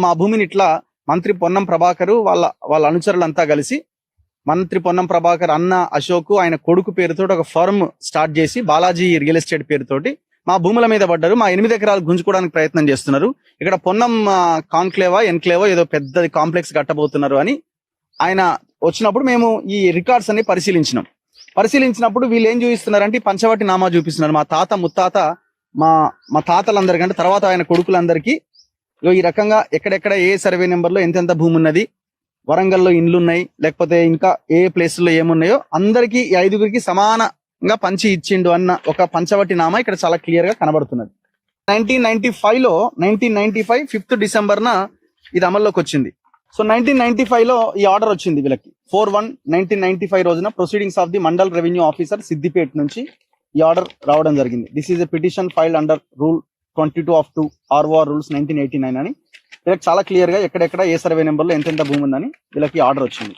మా భూమిని ఇట్లా మంత్రి పొన్నం ప్రభాకర్ వాళ్ళ అనుచరులంతా కలిసి మంత్రి పొన్నం ప్రభాకర్ అన్న అశోక్ ఆయన కొడుకు పేరుతోటి ఒక ఫర్మ్ స్టార్ట్ చేసి బాలాజీ రియల్ ఎస్టేట్ పేరుతోటి మా భూముల మీద పడ్డారు. మా 8 ఎకరాలు గుంజుకోవడానికి ప్రయత్నం చేస్తున్నారు. ఇక్కడ పొన్నం కాన్క్లేవా ఎన్క్లేవా ఏదో పెద్దది కాంప్లెక్స్ కట్టబోతున్నారు అని ఆయన వచ్చినప్పుడు మేము ఈ రికార్డ్స్ అన్ని పరిశీలించినప్పుడు వీళ్ళు ఏం చూపిస్తున్నారంటే పంచవటి నామా చూపిస్తున్నారు. మా తాత ముత్తాత మా తాతలందరికంటే తర్వాత ఆయన కొడుకులందరికీ ఈ రకంగా ఎక్కడెక్కడ ఏ సర్వే నెంబర్లో ఎంతెంత భూమి ఉన్నది, వరంగల్లో ఇండ్లు ఉన్నాయి, లేకపోతే ఇంకా ఏ ప్లేసుల్లో ఏమున్నాయో అందరికీ 5గురికి సమానంగా పంచి ఇచ్చిండు అన్న ఒక పంచవటి నామా ఇక్కడ చాలా క్లియర్ గా కనబడుతున్నది. 1995 5th డిసెంబర్న ఇది అమల్లోకి వచ్చింది. సో 1995లో ఈ ఆర్డర్ వచ్చింది వీళ్ళకి. 4/1/1995 రోజున proceedings of the mandal revenue officer Siddipet నుంచి ఈ ఆర్డర్ రావడం జరిగింది. This is a petition filed under rule 22 of 2 ROR rules 1989 అని వీళ్ళకి చాలా క్లియర్ గా ఎక్కడెక్కడ ఏ సర్వే నెంబర్లో ఎంతెంత భూమి ఉందని వీళ్ళకి ఆర్డర్ వచ్చింది.